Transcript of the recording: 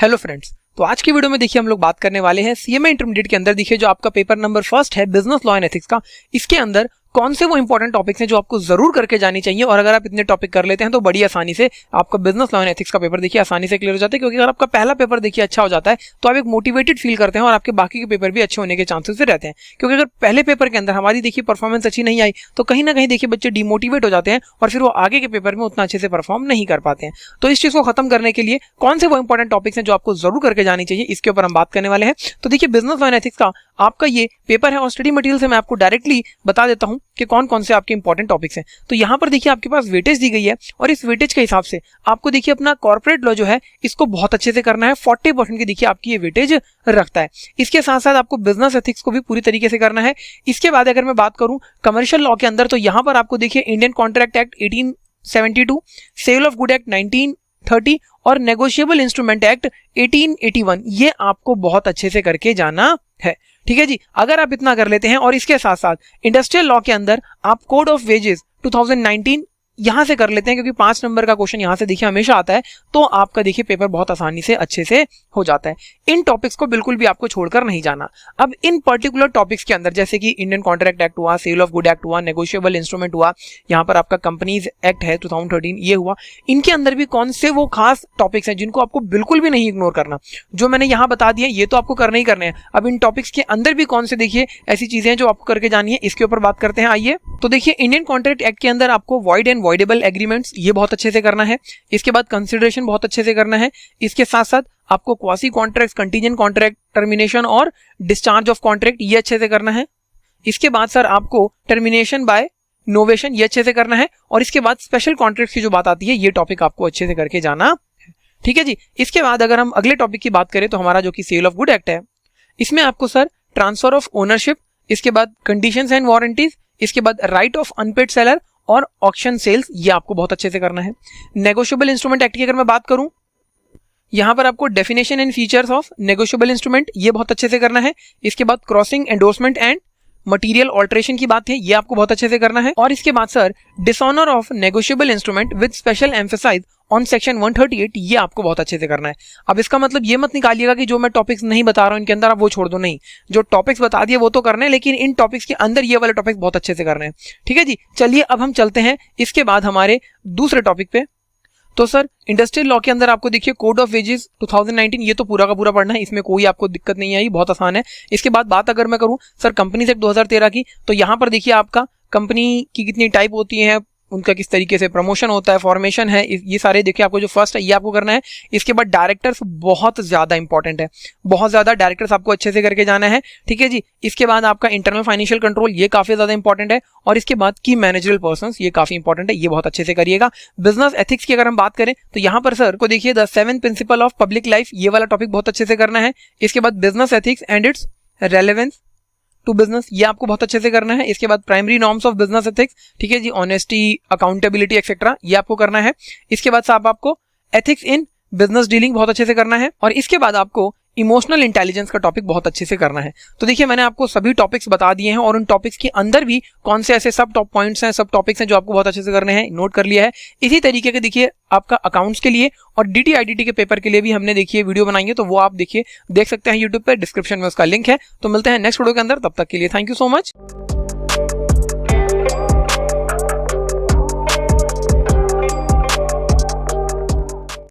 Hello friends, तो आज की वीडियो में देखिए हम लोग बात करने वाले हैं सीएमए इंटरमीडिएट के अंदर देखिए जो आपका पेपर नंबर फर्स्ट है बिजनेस लॉ एंड एथिक्स का, इसके अंदर कौन से वो इंपॉर्टेंट टॉपिक्स हैं जो आपको जरूर करके जानी चाहिए। और अगर आप इतने टॉपिक कर लेते हैं तो बड़ी आसानी से आपका बिजनेस लॉ एंड एथिक्स का पेपर देखिए आसानी से क्लियर हो जाता है। क्योंकि अगर आपका पहला पेपर देखिए अच्छा हो जाता है तो आप एक मोटिवेटेड फील करते हैं और आपके बाकी के पेपर भी अच्छे होने के चांसेस रहते हैं। क्योंकि अगर पहले पेपर के अंदर हमारी देखिए परफॉर्मेंस अच्छी नहीं आई तो कहीं ना कहीं देखिए बच्चे डिमोटिवेट हो जाते हैं और फिर वो आगे के पेपर में उतना अच्छे से परफॉर्म नहीं कर पाते हैं। तो इस चीज को खत्म करने के लिए कौन से वो इंपॉर्टेंट टॉपिक्स हैं जो आपको जरूर करके जानी चाहिए, इसके ऊपर हम बात करने वाले हैं। तो देखिए बिजनेस लॉ एंड एथिक्स का आपका ये पेपर है और स्टडी मटेरियल से मैं आपको डायरेक्टली बता देता हूं कि कौन कौन से आपके इंपॉर्टेंट टॉपिक्स हैं। तो यहां पर देखिए आपके पास वेटेज दी गई है और इस वेटेज के हिसाब से आपको देखिए अपना कॉर्पोरेट लॉ जो है इसको बहुत अच्छे से करना है। 40% की देखिए आपकी ये वेटेज रखता है। इसके साथ साथ आपको बिजनेस एथिक्स को भी पूरी तरीके से करना है। इसके बाद अगर मैं बात करूं कमर्शियल लॉ के अंदर तो यहां पर आपको देखिए Indian contract act 1872, sale of good act 1930 और नेगोशिएबल इंस्ट्रूमेंट एक्ट 1881 ये आपको बहुत अच्छे से करके जाना है। ठीक है जी, अगर आप इतना कर लेते हैं और इसके साथ साथ इंडस्ट्रियल लॉ के अंदर आप कोड ऑफ वेजेस 2019 यहां से कर लेते हैं क्योंकि 5 नंबर का क्वेश्चन यहां से देखिए हमेशा आता है, तो आपका देखिए पेपर बहुत आसानी से अच्छे से हो जाता है। इन टॉपिक्स को बिल्कुल भी आपको छोड़कर नहीं जाना। अब इन पर्टिकुलर टॉपिक्स के अंदर जैसे कि इंडियन कॉन्ट्रैक्ट एक्ट हुआ, सेल ऑफ गुड एक्ट हुआ, नेगोशिएबल इंस्ट्रूमेंट हुआ, यहाँ पर आपका कंपनीज एक्ट है 2013 ये हुआ, इनके अंदर भी कौन से वो खास टॉपिक्स हैं जिनको आपको बिल्कुल भी नहीं इग्नोर करना। जो मैंने यहाँ बता दिया ये तो आपको करना ही करने हैं। अब इन टॉपिक्स के अंदर भी कौन से देखिए ऐसी चीजें हैं जो आपको करके जानी है, इसके ऊपर बात करते हैं। आइए, तो देखिए इंडियन कॉन्ट्रैक्ट एक्ट के अंदर आपको वॉइड एंड वॉइडेबल एग्रीमेंट्स ये बहुत अच्छे से करना है। इसके बाद कंसिडरेशन बहुत अच्छे से करना है। इसके साथ साथ आपको quasi contract, contingent contract, termination और डिस्चार्ज ऑफ कॉन्ट्रैक्ट ये अच्छे से करना है। इसके बाद सर आपको टर्मिनेशन बाय नोवेशन ये अच्छे से करना है। और इसके बाद स्पेशल कॉन्ट्रैक्ट की जो बात आती है ये टॉपिक आपको अच्छे से करके जाना है। ठीक है जी। इसके बाद अगर हम अगले टॉपिक की बात करें तो हमारा जो कि सेल ऑफ गुड एक्ट है, इसमें आपको सर ट्रांसफर ऑफ ओनरशिप, इसके बाद कंडीशंस एंड वारंटीज, इसके बाद राइट ऑफ अनपेड सेलर और ऑक्शन सेल्स ये आपको बहुत अच्छे से करना है। नेगोशिएबल इंस्ट्रूमेंट एक्ट की अगर मैं बात करूं, यहां पर आपको definition and features of negotiable instrument ये बहुत अच्छे से करना है। इसके बाद crossing endorsement and material alteration की बात है ये आपको बहुत अच्छे से करना है। और इसके बाद sir dishonour of negotiable instrument with special emphasise on section 138 ये आपको बहुत अच्छे से करना है। अब इसका मतलब ये मत निकालिएगा कि जो मैं टॉपिक्स नहीं बता रहा हूं इनके अंदर आप वो छोड़ दो, नहीं, जो टॉपिक्स बता दिए वो तो करने हैं लेकिन इन टॉपिक्स के अंदर ये वाले टॉपिक्स बहुत अच्छे से करने हैं। ठीक है जी, चलिए अब हम चलते हैं इसके बाद हमारे दूसरे टॉपिक पे। तो सर इंडस्ट्रियल लॉ के अंदर आपको देखिए कोड ऑफ वेजेस 2019 ये तो पूरा का पूरा पढ़ना है, इसमें कोई आपको दिक्कत नहीं आई, बहुत आसान है। इसके बाद बात अगर मैं करूं सर कंपनीज एक्ट 2013 की, तो यहां पर देखिए आपका कंपनी की कितनी टाइप होती है, उनका किस तरीके से प्रमोशन होता है, फॉर्मेशन है, ये सारे देखिए आपको जो फर्स्ट है ये आपको करना है। इसके बाद डायरेक्टर्स बहुत ज्यादा इंपॉर्टेंट है, बहुत ज्यादा डायरेक्टर्स आपको अच्छे से करके जाना है। ठीक है जी। इसके बाद आपका इंटरनल फाइनेंशियल कंट्रोल ये काफी ज्यादा इंपॉर्टेंट है। और इसके बाद की मैनेजरल पर्संस ये काफी इंपॉर्टेंट है, ये बहुत अच्छे से करिएगा। बिजनेस एथिक्स की अगर हम बात करें तो यहाँ पर सर को देखिए the 7 principle of public life ये वाला टॉपिक बहुत अच्छे से करना है। इसके बाद business ethics and its relevance to business ये आपको बहुत अच्छे से करना है। इसके बाद primary norms of business ethics, ठीक है जी, ऑनेस्टी, अकाउंटेबिलिटी एक्सेट्रा ये आपको करना है। इसके बाद साहब आपको एथिक्स इन बिजनेस डीलिंग बहुत अच्छे से करना है। और इसके बाद आपको इमोशनल इंटेलिजेंस का टॉपिक बहुत अच्छे से करना है। तो देखिए मैंने आपको सभी टॉपिक्स बता दिए हैं और उन टॉपिक्स के अंदर भी कौन से ऐसे सब टॉप पॉइंट्स हैं, सब टॉपिक्स हैं जो आपको बहुत अच्छे से करने हैं, नोट कर लिया है। इसी तरीके के देखिए आपका अकाउंट्स के लिए और डीटी आईडीटी के पेपर के लिए भी हमने देखिए वीडियो बनाई है, तो वो आप देखिए देख सकते हैं यूट्यूब पर, डिस्क्रिप्शन में उसका लिंक है। तो मिलते हैं नेक्स्ट वीडियो के अंदर, तब तक के लिए थैंक यू सो मच।